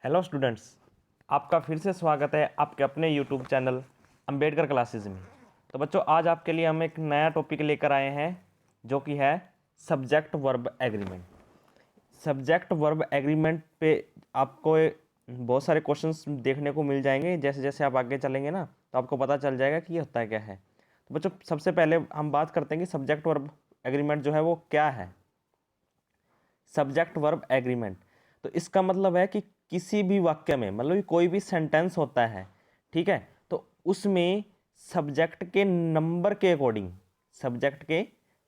Hello students, आपका फिर से स्वागत है आपके अपने यूट्यूब चैनल अंबेडकर क्लासेस में। तो बच्चों, आज आपके लिए हम एक नया टॉपिक लेकर आए हैं जो कि है subject verb agreement. Subject verb agreement पे आपको बहुत सारे क्वेश्चंस देखने को मिल जाएंगे। जैसे जैसे आप आगे चलेंगे ना, तो आपको पता चल जाएगा कि ये होता है क्या है। तो बच्चों, सबसे पहले हम बात करते हैं कि सब्जेक्ट वर्ब एग्रीमेंट जो है वो क्या है। सब्जेक्ट वर्ब एग्रीमेंट, तो इसका मतलब है कि किसी भी वाक्य में, मतलब कि कोई भी सेंटेंस होता है, ठीक है, तो उसमें सब्जेक्ट के नंबर के अकॉर्डिंग, सब्जेक्ट के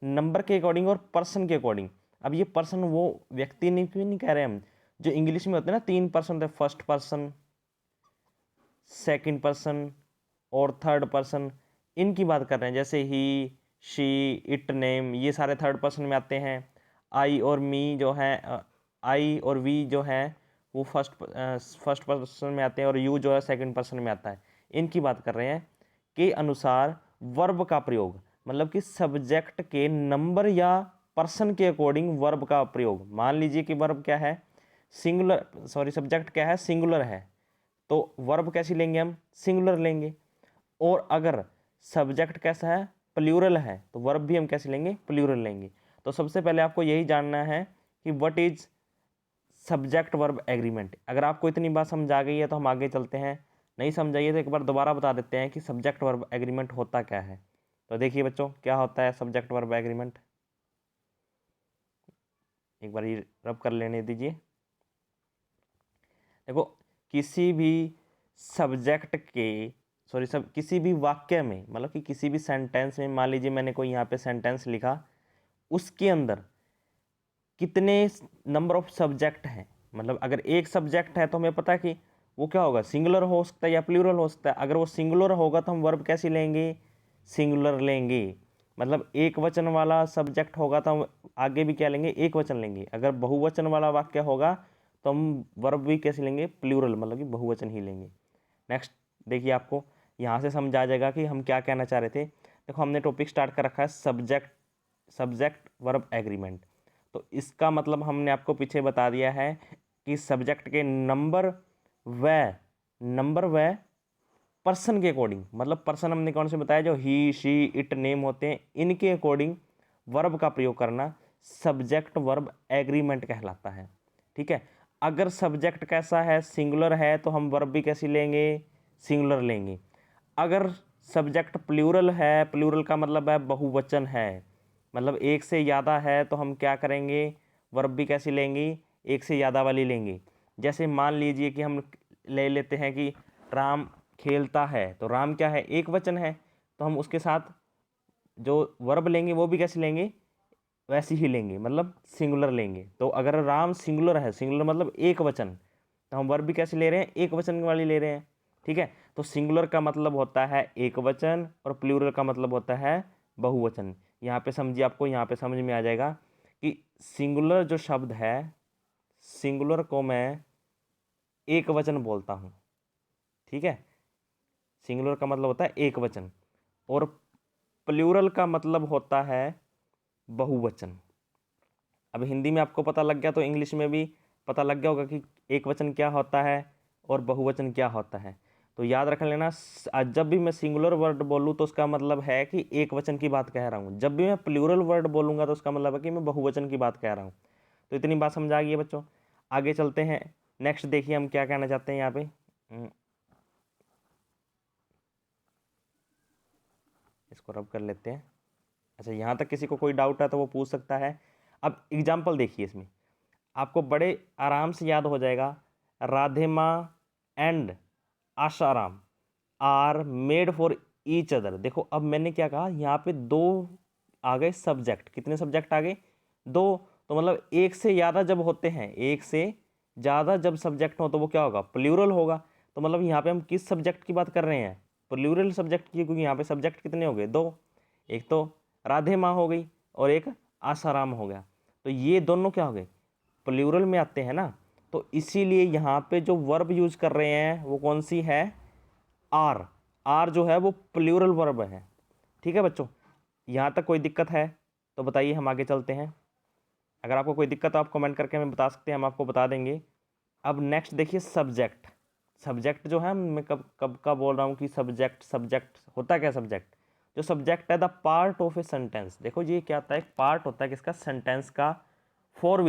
नंबर के अकॉर्डिंग और पर्सन के अकॉर्डिंग। अब ये पर्सन वो व्यक्ति नहीं, क्यों नहीं कह रहे हम, जो इंग्लिश में होते हैं ना 3 पर्सन होते हैं, फर्स्ट पर्सन, सेकंड पर्सन और थर्ड पर्सन, इनकी बात कर रहे हैं। जैसे ही, शी, इट, नेम, ये सारे थर्ड पर्सन में आते हैं। आई और मी जो है, आई और वी जो है वो फर्स्ट पर्सन में आते हैं, और यू जो है सेकंड पर्सन में आता है। इनकी बात कर रहे हैं के अनुसार वर्ब का प्रयोग, मतलब कि सब्जेक्ट के नंबर या पर्सन के अकॉर्डिंग वर्ब का प्रयोग। मान लीजिए कि वर्ब क्या है, सिंगुलर, सॉरी सब्जेक्ट क्या है, सिंगुलर है, तो वर्ब कैसी लेंगे हम, सिंगुलर लेंगे। और अगर सब्जेक्ट कैसा है, प्लूरल है, तो वर्ब भी हम कैसे लेंगे, प्लूरल लेंगे। तो सबसे पहले आपको यही जानना है कि what is subject verb agreement. अगर आपको इतनी बात समझ आ गई है तो हम आगे चलते हैं, नहीं समझाइए तो एक बार दोबारा बता देते हैं कि सब्जेक्ट वर्ब एग्रीमेंट होता क्या है। तो देखिए बच्चों, क्या होता है सब्जेक्ट वर्ब एग्रीमेंट, एक बार ये रब कर लेने दीजिए। देखो, किसी भी सब्जेक्ट के, सॉरी सब, किसी भी वाक्य में, मतलब कि किसी भी सेंटेंस में, मान लीजिए मैंने कोई यहाँ पे सेंटेंस लिखा, उसके अंदर कितने नंबर ऑफ सब्जेक्ट हैं। मतलब अगर एक सब्जेक्ट है तो हमें पता है कि वो क्या होगा, सिंगुलर हो सकता है या प्लूरल हो सकता है। अगर वो सिंगुलर होगा तो हम वर्ब कैसे लेंगे, सिंगुलर लेंगे। मतलब एक वचन वाला सब्जेक्ट होगा तो हम आगे भी क्या लेंगे, एक वचन लेंगे। अगर बहुवचन वाला वाक्य होगा तो हम वर्ब भी कैसे लेंगे, प्लूरल, मतलब कि बहुवचन ही लेंगे। नेक्स्ट देखिए, आपको यहाँ से समझ आ जाएगा कि हम क्या कहना चाह रहे थे। देखो, हमने टॉपिक स्टार्ट कर रखा है सब्जेक्ट वर्ब एग्रीमेंट। तो इसका मतलब हमने आपको पीछे बता दिया है कि सब्जेक्ट के नंबर व पर्सन के अकॉर्डिंग, मतलब पर्सन हमने कौन से बताया, जो ही, शी, इट, नेम होते हैं, इनके अकॉर्डिंग वर्ब का प्रयोग करना सब्जेक्ट वर्ब एग्रीमेंट कहलाता है। ठीक है, अगर सब्जेक्ट कैसा है, सिंगुलर है, तो हम वर्ब भी कैसी लेंगे, सिंगुलर लेंगे। अगर सब्जेक्ट प्लूरल है, प्लूरल का मतलब है बहुवचन है, मतलब एक से ज़्यादा है, तो हम क्या करेंगे, वर्ब भी कैसी लेंगे, एक से ज़्यादा वाली लेंगे। जैसे मान लीजिए कि हम ले लेते हैं कि राम खेलता है, तो राम क्या है, एक वचन है, तो हम उसके साथ जो वर्ब लेंगे वो भी कैसे लेंगे, वैसे ही लेंगे, मतलब सिंगुलर लेंगे। तो अगर राम सिंगुलर है, सिंगुलर मतलब एक वचन, तो हम वर्ब भी कैसे ले रहे हैं, एक वचन वाली ले रहे हैं। ठीक है, तो सिंगुलर का मतलब होता है एक वचन और प्लूरल का मतलब होता है बहुवचन। यहाँ पे समझिए, आपको यहाँ पे समझ में आ जाएगा कि सिंगुलर जो शब्द है, सिंगुलर को मैं एक वचन बोलता हूँ। ठीक है, सिंगुलर का मतलब होता है एक वचन, और प्लूरल का मतलब होता है बहुवचन। अब हिंदी में आपको पता लग गया तो इंग्लिश में भी पता लग गया होगा कि एक वचन क्या होता है और बहुवचन क्या होता है। तो याद रख लेना, जब भी मैं सिंगुलर वर्ड बोलूँ तो उसका मतलब है कि एक वचन की बात कह रहा हूँ, जब भी मैं प्लूरल वर्ड बोलूँगा तो उसका मतलब है कि मैं बहुवचन की बात कह रहा हूँ। तो इतनी बात समझ आ गई है बच्चों, आगे चलते हैं। नेक्स्ट देखिए हम क्या कहना चाहते हैं यहाँ पे। इसको रब कर लेते हैं। अच्छा, यहाँ तक किसी को कोई डाउट है तो वो पूछ सकता है। अब एग्जाम्पल देखिए, इसमें आपको बड़े आराम से याद हो जाएगा। Radhe Maa and Asaram are made for each other. देखो, अब मैंने क्या कहा, यहाँ पे दो आ गए सब्जेक्ट। कितने सब्जेक्ट आ गए, दो। तो मतलब एक से ज़्यादा जब होते हैं, एक से ज़्यादा जब सब्जेक्ट हो तो वो क्या होगा, प्लूरल होगा। तो मतलब यहाँ पे हम किस सब्जेक्ट की बात कर रहे हैं, प्लूरल सब्जेक्ट की, क्योंकि यहाँ पे सब्जेक्ट कितने हो गए, दो। एक तो राधे माँ हो गई और एक आसाराम हो गया। तो ये दोनों क्या हो गए, प्लूरल में आते हैं ना। तो इसीलिए यहाँ पे जो वर्ब यूज कर रहे हैं वो कौन सी है, आर। आर जो है वो प्लूरल वर्ब है। ठीक है बच्चों, यहाँ तक कोई दिक्कत है तो बताइए, हम आगे चलते हैं। अगर आपको कोई दिक्कत है आप कमेंट करके हमें बता सकते हैं, हम आपको बता देंगे। अब नेक्स्ट देखिए सब्जेक्ट। सब्जेक्ट जो है, मैं कब कब का बोल रहा हूँ कि सब्जेक्ट, सब्जेक्ट होता क्या सब्जेक्ट? जो सब्जेक्ट है the part of a sentence. देखो ये क्या होता है, एक पार्ट होता है किसका, सेंटेंस का। For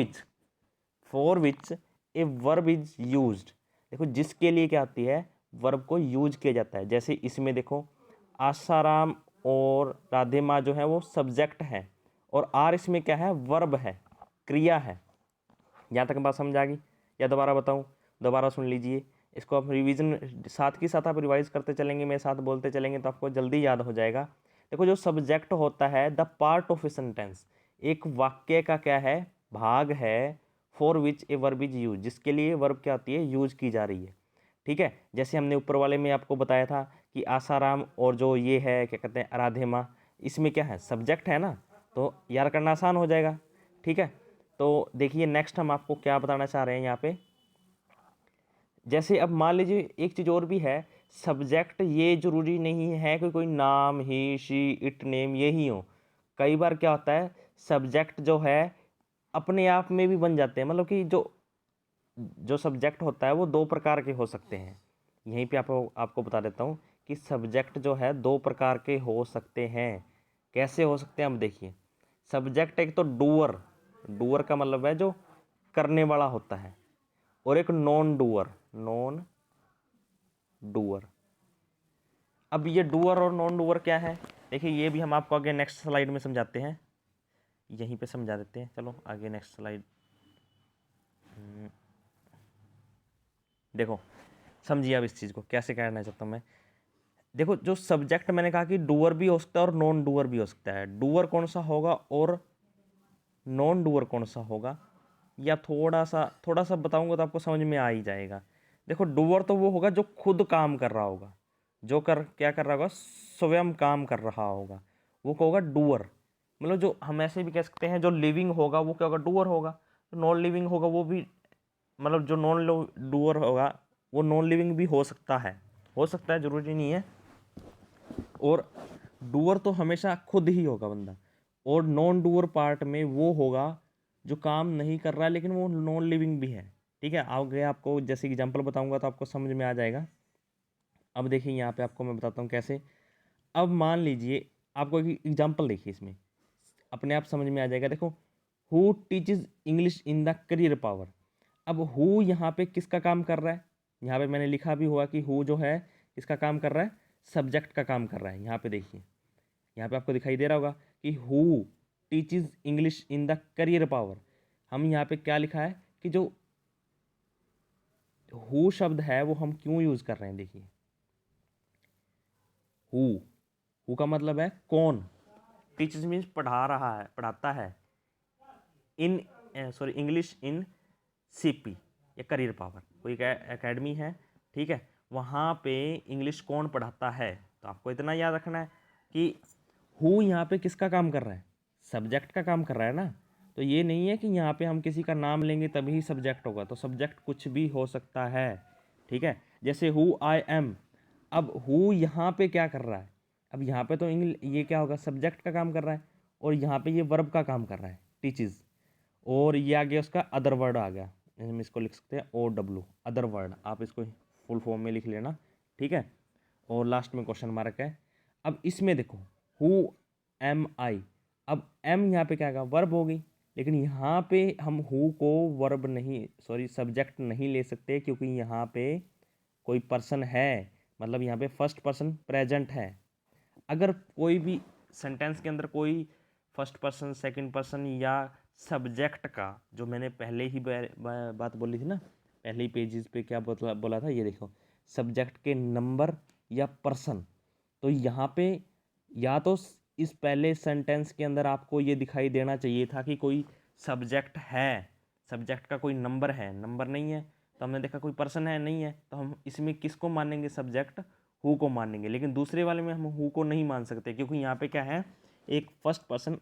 which a verb is used. देखो जिसके लिए क्या आती है, वर्ब को यूज किया जाता है। जैसे इसमें देखो आसाराम और राधे माँ जो है वो सब्जेक्ट है, और आर इसमें क्या है, वर्ब है, क्रिया है। यहाँ तक बात समझ आ गई या दोबारा बताऊँ? दोबारा सुन लीजिए इसको। आप रिवीजन साथ के साथ आप रिवाइज करते चलेंगे, मेरे साथ बोलते चलेंगे तो आपको जल्दी याद हो जाएगा। देखो जो सब्जेक्ट होता है the part of a sentence, एक वाक्य का क्या है, भाग है। For which a verb is use, जिसके लिए वर्ब क्या आती है, यूज की जा रही है। ठीक है, जैसे हमने ऊपर वाले में आपको बताया था कि आसाराम और जो ये है क्या कहते हैं आराधे माँ, इसमें क्या है, सब्जेक्ट है ना, तो यार करना आसान हो जाएगा। ठीक है, तो देखिए नेक्स्ट हम आपको क्या बताना चाह रहे हैं यहाँ पे। जैसे अब मान लीजिए एक चीज़ और भी है, सब्जेक्ट ये जरूरी नहीं है कि कोई नाम, ही शी इट नेम ये ही हो। कई बार क्या होता है, सब्जेक्ट जो है अपने आप में भी बन जाते हैं। मतलब कि जो जो सब्जेक्ट होता है वो दो प्रकार के हो सकते हैं। यहीं पे आपको बता देता हूँ कि सब्जेक्ट जो है दो प्रकार के हो सकते हैं। कैसे हो सकते हैं हम देखिए। सब्जेक्ट एक तो डूअर, डूअर का मतलब है जो करने वाला होता है, और एक नॉन डूअर, नॉन डूअर। अब ये डूअर और नॉन डूअर क्या है, देखिए ये भी हम आपको आगे नेक्स्ट स्लाइड में समझाते हैं, यहीं पे समझा देते हैं। चलो आगे नेक्स्ट स्लाइड। देखो समझिए अब इस चीज़ को कैसे कहना चाहता हूँ मैं। देखो जो सब्जेक्ट मैंने कहा कि डूअर भी हो सकता है और नॉन डूअर भी हो सकता है। डूअर कौन सा होगा और नॉन डूअर कौन सा होगा, या थोड़ा सा बताऊंगा तो आपको समझ में आ ही जाएगा। देखो डूअर तो वो होगा जो खुद काम कर रहा होगा, जो क्या कर रहा होगा, स्वयं काम कर रहा होगा, वो क्या होगा, डूअर। मतलब जो हम ऐसे भी कह सकते हैं जो लिविंग होगा वो क्या होगा, डूअर होगा। नॉन लिविंग होगा वो भी, मतलब जो नॉन डूअर होगा वो नॉन लिविंग भी हो सकता है, जरूरी नहीं है। और डूअर तो हमेशा खुद ही होगा बंदा, और नॉन डूअर पार्ट में वो होगा जो काम नहीं कर रहा है लेकिन वो नॉन लिविंग भी है। ठीक है, आगे आपको जैसे एग्जांपल बताऊंगा तो आपको समझ में आ जाएगा। अब देखिए यहाँ पे आपको मैं बताता हूँ कैसे। अब मान लीजिए आपको एक एग्जांपल देखिए, इसमें अपने आप समझ में आ जाएगा। देखो who teaches English in the career power. अब हु यहाँ पे किसका काम कर रहा है, यहाँ पे मैंने लिखा भी हुआ कि हु जो है किसका काम कर रहा है, सब्जेक्ट का काम कर रहा है। यहाँ पे देखिए, यहाँ पे आपको दिखाई दे रहा होगा कि who teaches English in the career power. हम यहाँ पे क्या लिखा है कि जो हु शब्द है वो हम क्यों यूज कर रहे हैं, देखिए हु, हु का मतलब है कौन, टीचर्स मीन्स पढ़ा रहा है, पढ़ाता है, इन सॉरी इंग्लिश इन सीपी या करियर पावर, कोई एकेडमी है। ठीक है, वहाँ पे इंग्लिश कौन पढ़ाता है, तो आपको इतना याद रखना है कि हु यहाँ पे किसका काम कर रहा है, सब्जेक्ट का काम कर रहा है ना। तो ये नहीं है कि यहाँ पे हम किसी का नाम लेंगे तभी सब्जेक्ट होगा, तो सब्जेक्ट कुछ भी हो सकता है। ठीक है, जैसे हु आई एम। अब हु यहाँ पे क्या कर रहा है, अब यहाँ पे तो ये क्या होगा, सब्जेक्ट का काम कर रहा है, और यहाँ पे ये वर्ब का काम कर रहा है, टीचेज। और ये आ गया उसका अदर वर्ड आ गया, हम इसको लिख सकते हैं OW, अदर वर्ड। आप इसको फुल फॉर्म में लिख लेना। ठीक है, और लास्ट में क्वेश्चन मार्क है। अब इसमें देखो हु एम आई, अब एम यहाँ पे क्या आएगा, वर्ब होगी। लेकिन यहाँ पे हम हु को वर्ब नहीं, सॉरी सब्जेक्ट नहीं ले सकते, क्योंकि यहाँ पे कोई पर्सन है, मतलब यहाँ पे फर्स्ट पर्सन प्रेजेंट है। अगर कोई भी सेंटेंस के अंदर कोई फर्स्ट पर्सन, सेकंड पर्सन या सब्जेक्ट का, जो मैंने पहले ही बात बोली थी ना, पहले ही पेजेस पे क्या बोला था, ये देखो सब्जेक्ट के नंबर या पर्सन। तो यहाँ पे या तो इस पहले सेंटेंस के अंदर आपको ये दिखाई देना चाहिए था कि कोई सब्जेक्ट है, सब्जेक्ट का कोई नंबर है, नंबर नहीं है तो हमने देखा कोई पर्सन है नहीं है, तो हम इसमें किसको मानेंगे, सब्जेक्ट हु को मानेंगे। लेकिन दूसरे वाले में हम हु को नहीं मान सकते, क्योंकि यहाँ पे क्या है, एक फर्स्ट पर्सन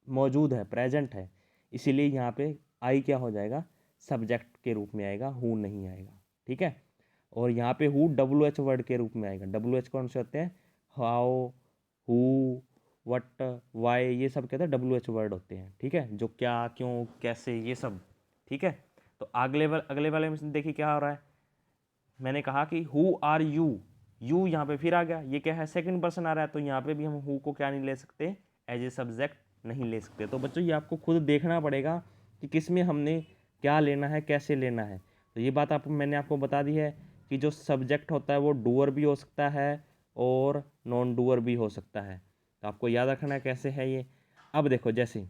मौजूद है, प्रेजेंट है, इसीलिए यहाँ पे आई क्या हो जाएगा, सब्जेक्ट के रूप में आएगा, हु नहीं आएगा। ठीक है, और यहाँ पे हु WH वर्ड के रूप में आएगा। WH कौन से होते हैं, हाउ, हु, वट, वाई, ये सब कहते हैं WH वर्ड होते हैं। ठीक है, जो क्या, क्यों, कैसे, ये सब। ठीक है, तो अगले वाले में देखिए क्या हो रहा है, मैंने कहा कि हु आर यू, यू यहाँ पे फिर आ गया, ये क्या है सेकंड पर्सन आ रहा है, तो यहाँ पे भी हम हु को क्या नहीं ले सकते, एज ए सब्जेक्ट नहीं ले सकते। तो बच्चों ये आपको खुद देखना पड़ेगा कि किस में हमने क्या लेना है, कैसे लेना है। तो ये बात मैंने आपको बता दी है कि जो सब्जेक्ट होता है वो डूअर भी हो सकता है और नॉन डूअर भी हो सकता है। तो आपको याद रखना है कैसे है ये। अब देखो जैसे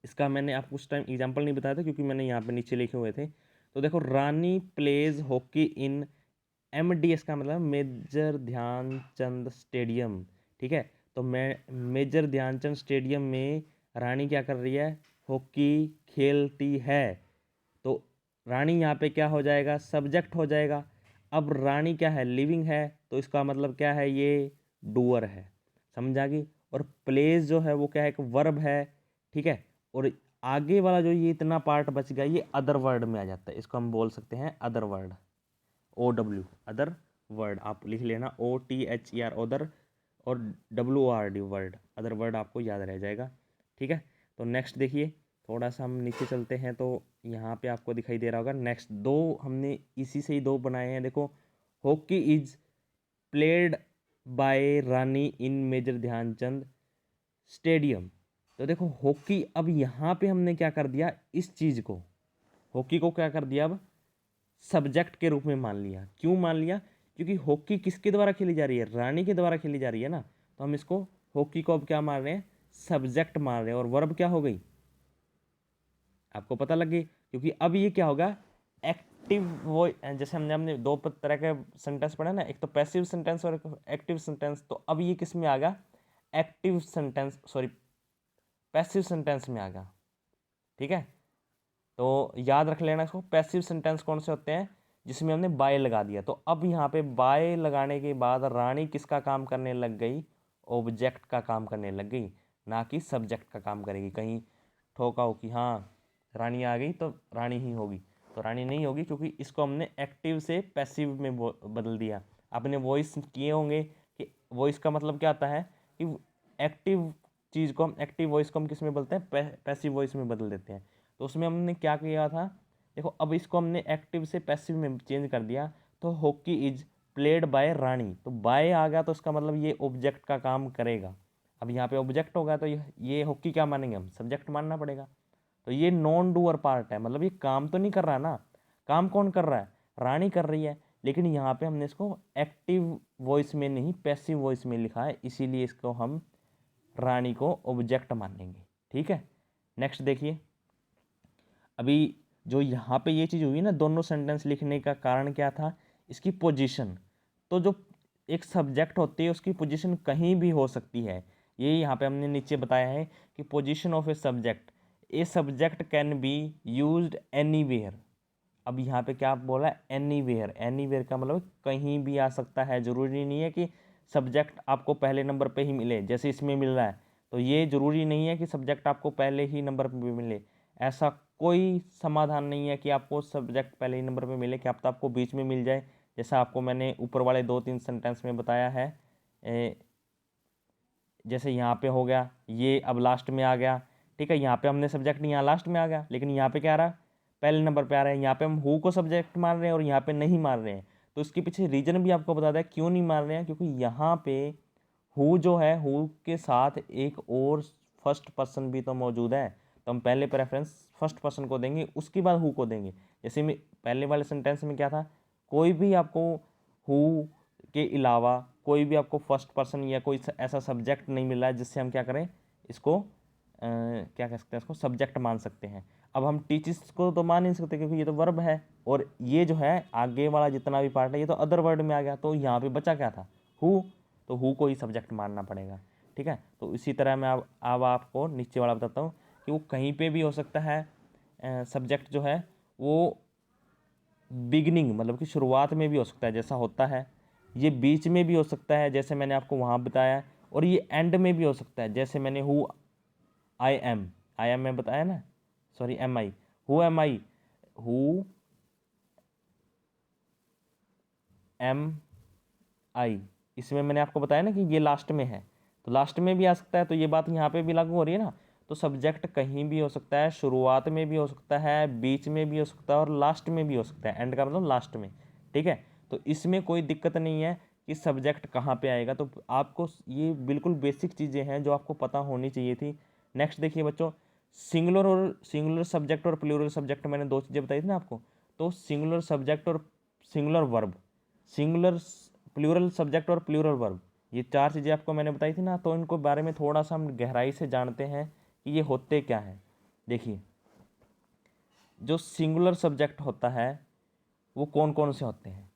इसका मैंने आपको उस टाइम एग्जाम्पल नहीं बताया था क्योंकि मैंने यहाँ पे नीचे लिखे हुए थे। तो देखो रानी प्लेज हॉकी इन MDS का मतलब मेजर ध्यानचंद स्टेडियम, ठीक है। तो मैं मेजर ध्यानचंद स्टेडियम में रानी क्या कर रही है, हॉकी खेलती है। तो रानी यहाँ पे क्या हो जाएगा, सब्जेक्ट हो जाएगा। अब रानी क्या है, लिविंग है, तो इसका मतलब क्या है, ये डूअर है, समझ आ गई। और प्लेस जो है वो क्या है, एक वर्ब है, ठीक है। और आगे वाला जो ये इतना पार्ट बच गया ये अदर वर्ड में आ जाता है, इसको हम बोल सकते हैं other word, OW, other word. आप लिख लेना OTHER अदर, और WORD वर्ड, अदर वर्ड आपको याद रह जाएगा, ठीक है। तो नेक्स्ट देखिए, थोड़ा सा हम नीचे चलते हैं तो यहाँ पे आपको दिखाई दे रहा होगा नेक्स्ट दो हमने इसी से ही दो बनाए हैं। देखो hockey is played by Rani in major Dhyanchand stadium. तो देखो हॉकी, अब यहाँ पे हमने क्या कर दिया, इस चीज़ को, हॉकी को क्या कर दिया, अब सब्जेक्ट के रूप में मान लिया। क्यों मान लिया, क्योंकि हॉकी किसके द्वारा खेली जा रही है, रानी के द्वारा खेली जा रही है ना। तो हम इसको हॉकी को अब क्या मान रहे हैं, सब्जेक्ट मान रहे हैं। और वर्ब क्या हो गई, आपको पता लग गई, क्योंकि अब ये क्या होगा, एक्टिव वो, जैसे हमने हमने दो तरह के सेंटेंस पढ़ा ना, एक तो पैसिव सेंटेंस और एक्टिव सेंटेंस। तो अब ये किस में आ गया, active sentence, sorry passive sentence में आ गया, ठीक है। तो याद रख लेना इसको, पैसिव सेंटेंस कौन से होते हैं, जिसमें हमने बाय लगा दिया। तो अब यहाँ पे बाय लगाने के बाद रानी किसका काम करने लग गई, ऑब्जेक्ट का काम करने लग गई, ना कि सब्जेक्ट का काम करेगी। कहीं ठोका हो कि हाँ रानी आ गई तो रानी ही होगी, तो रानी नहीं होगी, क्योंकि इसको हमने एक्टिव से पैसिव में बदल दिया। आपने वॉइस किए होंगे कि वॉइस का मतलब क्या आता है, कि एक्टिव चीज़ को हम, एक्टिव वॉइस को हम किस में बदलते हैं, पैसिव वॉइस में बदल देते हैं। तो उसमें हमने क्या किया था, देखो अब इसको हमने एक्टिव से पैसिव में चेंज कर दिया। तो हॉकी इज प्लेड बाय रानी, तो बाय आ गया तो इसका मतलब ये ऑब्जेक्ट का काम करेगा। अब यहाँ पे ऑब्जेक्ट होगा तो ये हॉकी क्या मानेंगे हम, सब्जेक्ट मानना पड़ेगा। तो ये नॉन डूअर पार्ट है, मतलब ये काम तो नहीं कर रहा ना, काम कौन कर रहा है, रानी कर रही है। लेकिन यहाँ पे हमने इसको एक्टिव वॉइस में नहीं पैसिव वॉइस में लिखा है, इसीलिए इसको हम रानी को ऑब्जेक्ट मानेंगे, ठीक है। नेक्स्ट देखिए, अभी जो यहाँ पे ये चीज़ हुई ना, दोनों सेंटेंस लिखने का कारण क्या था, इसकी पोजीशन। तो जो एक सब्जेक्ट होती है उसकी पोजीशन कहीं भी हो सकती है। ये यहाँ पे हमने नीचे बताया है कि position of a subject can be used anywhere. अब यहाँ पे क्या बोला, एनीवेयर, एनीवेयर का मतलब कहीं भी आ सकता है। ज़रूरी नहीं है कि सब्जेक्ट आपको पहले नंबर पे ही मिले, जैसे इसमें मिल रहा है। तो ये ज़रूरी नहीं है कि सब्जेक्ट आपको पहले ही नंबर पे मिले, ऐसा कोई समाधान नहीं है कि आपको सब्जेक्ट पहले ही नंबर पे मिले, कि आप तो आपको बीच में मिल जाए। जैसा आपको मैंने ऊपर वाले 2-3 सेंटेंस में बताया है, जैसे यहाँ पे हो गया, ये अब लास्ट में आ गया, ठीक है। यहाँ पे हमने सब्जेक्ट यहाँ लास्ट में आ गया, लेकिन यहाँ पे क्या आ रहा है, पहले नंबर पे आ रहा है। यहाँ पे हम हु को सब्जेक्ट मान रहे हैं और यहाँ पे नहीं मान रहे हैं। तो इसके पीछे रीजन भी आपको बता दें क्यों नहीं मान रहे हैं, क्योंकि यहाँ पे हु जो है, हु के साथ एक और फर्स्ट पर्सन भी तो मौजूद है। तो हम पहले प्रेफरेंस फर्स्ट पर्सन को देंगे, उसके बाद हु को देंगे। जैसे में पहले वाले सेंटेंस में क्या था, कोई भी आपको हु के अलावा कोई भी आपको फर्स्ट पर्सन या कोई ऐसा सब्जेक्ट नहीं मिल रहा है जिससे हम क्या करें, इसको क्या कह सकते हैं, इसको सब्जेक्ट मान सकते हैं। अब हम टीचर्स को तो मान नहीं सकते क्योंकि ये तो वर्ब है, और ये जो है आगे वाला जितना भी पार्ट है ये तो अदर वर्ड में आ गया। तो यहाँ पे बचा क्या था, हु, तो हु को ही सब्जेक्ट मानना पड़ेगा, ठीक है। तो इसी तरह मैं अब आपको नीचे वाला बताता हूँ कि वो कहीं पे भी हो सकता है। सब्जेक्ट जो है वो बिगिनिंग मतलब कि शुरुआत में भी हो सकता है जैसा होता है, ये बीच में भी हो सकता है जैसे मैंने आपको वहाँ बताया, और ये एंड में भी हो सकता है जैसे मैंने हु आई एम में बताया ना, sorry am I, who am I, who am I, इसमें मैंने आपको बताया ना कि ये लास्ट में है, तो लास्ट में भी आ सकता है। तो ये बात यहाँ पे भी लागू हो रही है ना। तो सब्जेक्ट कहीं भी हो सकता है, शुरुआत में भी हो सकता है, बीच में भी हो सकता है और लास्ट में भी हो सकता है। एंड का मतलब लास्ट में, ठीक है। तो इसमें कोई दिक्कत नहीं है कि सब्जेक्ट कहाँ पे आएगा। तो आपको ये बिल्कुल बेसिक चीज़ें हैं जो आपको पता होनी चाहिए थी। नेक्स्ट देखिए बच्चों, सिंगुलर सब्जेक्ट और प्लूरल सब्जेक्ट, मैंने दो चीज़ें बताई थी ना आपको। तो सिंगुलर सब्जेक्ट और singular verb, singular plural subject और प्लूरल वर्ब, ये चार चीज़ें आपको मैंने बताई थी ना। तो इनको बारे में थोड़ा सा हम गहराई से जानते हैं कि ये होते क्या हैं। देखिए, जो सिंगुलर सब्जेक्ट होता है वो कौन कौन से होते हैं।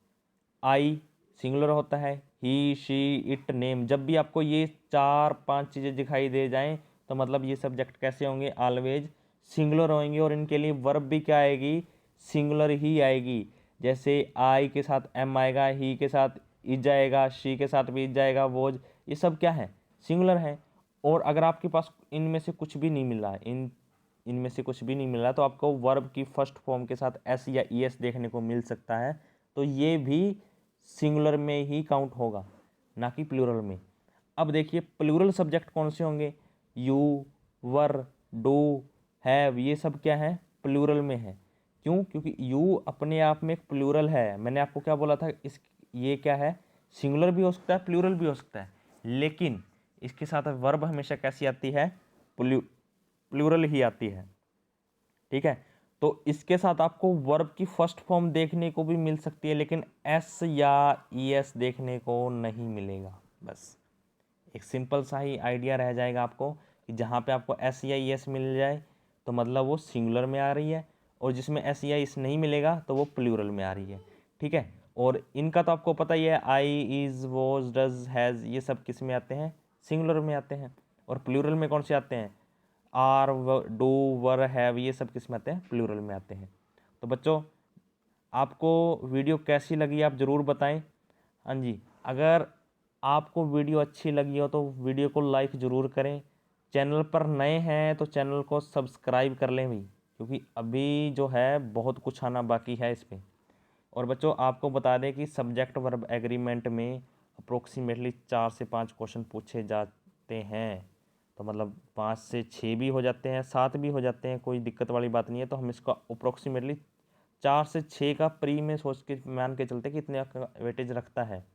आई सिंगुलर होता है, ही शी इट नेम। जब भी आपको ये चार पांच चीज़ें दिखाई दे जाएं तो मतलब ये सब्जेक्ट कैसे होंगे, ऑलवेज सिंगुलर होंगे। और इनके लिए वर्ब भी क्या आएगी, सिंगुलर ही आएगी। जैसे आई के साथ एम आएगा, ही के साथ इज आएगा, शी के साथ भी इज आएगा, वोज, ये सब क्या है, सिंगुलर है। और अगर आपके पास इनमें से कुछ भी नहीं मिल रहा, इनमें से कुछ भी नहीं मिल रहा, तो आपको वर्ब की फर्स्ट फॉर्म के साथ एस या ई एस देखने को मिल सकता है। तो ये भी सिंगुलर में ही काउंट होगा, ना कि प्लूरल में। अब देखिए प्लूरल सब्जेक्ट कौन से होंगे, यू, वर, डू, हैव, ये सब क्या है, प्लूरल में है। क्यों, क्योंकि यू अपने आप में एक प्लूरल है। मैंने आपको क्या बोला था, इस ये क्या है, सिंगुलर भी हो सकता है, प्लूरल भी हो सकता है, लेकिन इसके साथ वर्ब हमेशा कैसी आती है, प्लूरल ही आती है, ठीक है। तो इसके साथ आपको वर्ब की फर्स्ट फॉर्म देखने को भी मिल सकती है, लेकिन एस या ई एस देखने को नहीं मिलेगा। बस एक सिंपल सा ही आइडिया रह जाएगा आपको कि जहाँ पे आपको एस या ई एस मिल जाए तो मतलब वो सिंगुलर में आ रही है, और जिसमें एस या इस नहीं मिलेगा तो वो प्लूरल में आ रही है, ठीक है। और इनका तो आपको पता ही है, आई, इज, वॉज, डज, हैज़, ये सब किस में आते हैं, सिंगुलर में आते हैं। और प्लूरल में कौन से आते हैं, आर, डू, वर, हैव, ये सब किस में आते हैं, प्लूरल में आते हैं। तो बच्चों आपको वीडियो कैसी लगी आप ज़रूर बताएं। हाँ जी, अगर आपको वीडियो अच्छी लगी हो तो वीडियो को लाइक ज़रूर करें। चैनल पर नए हैं तो चैनल को सब्सक्राइब कर लें भी, क्योंकि अभी जो है बहुत कुछ आना बाकी है इस पर। और बच्चों आपको बता दें कि सब्जेक्ट वर्ब एग्रीमेंट में अप्रोक्सीमेटली 4 से 5 क्वेश्चन पूछे जाते हैं। तो मतलब 5 से 6 भी हो जाते हैं, 7 भी हो जाते हैं, कोई दिक्कत वाली बात नहीं है। तो हम इसका अप्रोक्सीमेटली 4 से 6 का प्री में सोच के मान के चलते कि इतने का वेटेज रखता है।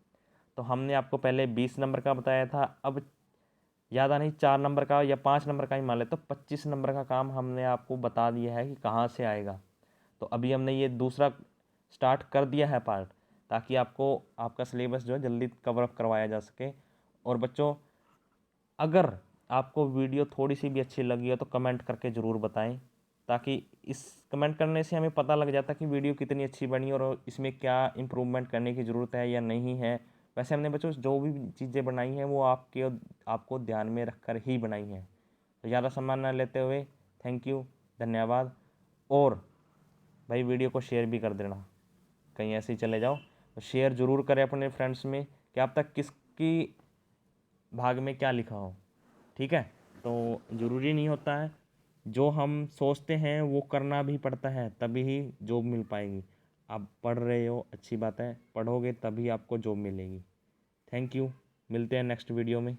तो हमने आपको पहले 20 नंबर का बताया था, अब ज़्यादा नहीं 4 नंबर का या 5 नंबर का ही मान ले, तो 25 नंबर का काम हमने आपको बता दिया है कि कहाँ से आएगा। तो अभी हमने ये दूसरा स्टार्ट कर दिया है पार्ट, ताकि आपको आपका सिलेबस जो है जल्दी कवर अप करवाया जा सके। और बच्चों अगर आपको वीडियो थोड़ी सी भी अच्छी लगी हो तो कमेंट करके ज़रूर बताएं, ताकि इस कमेंट करने से हमें पता लग जाता कि वीडियो कितनी अच्छी बनी और इसमें क्या इम्प्रूवमेंट करने की ज़रूरत है या नहीं है। वैसे हमने बच्चों जो भी चीज़ें बनाई हैं वो आपको ध्यान में रखकर ही बनाई हैं। तो ज़्यादा सम्मान न लेते हुए थैंक यू, धन्यवाद। और भाई वीडियो को शेयर भी कर देना, कहीं ऐसे ही चले जाओ तो शेयर ज़रूर करें अपने फ्रेंड्स में, क्या अब तक किसकी भाग में क्या लिखा हो, ठीक है। तो ज़रूरी नहीं होता है, जो हम सोचते हैं वो करना भी पड़ता है, तभी ही जॉब मिल पाएगी। आप पढ़ रहे हो अच्छी बात है, पढ़ोगे तभी आपको जॉब मिलेगी। थैंक यू, मिलते हैं नेक्स्ट वीडियो में।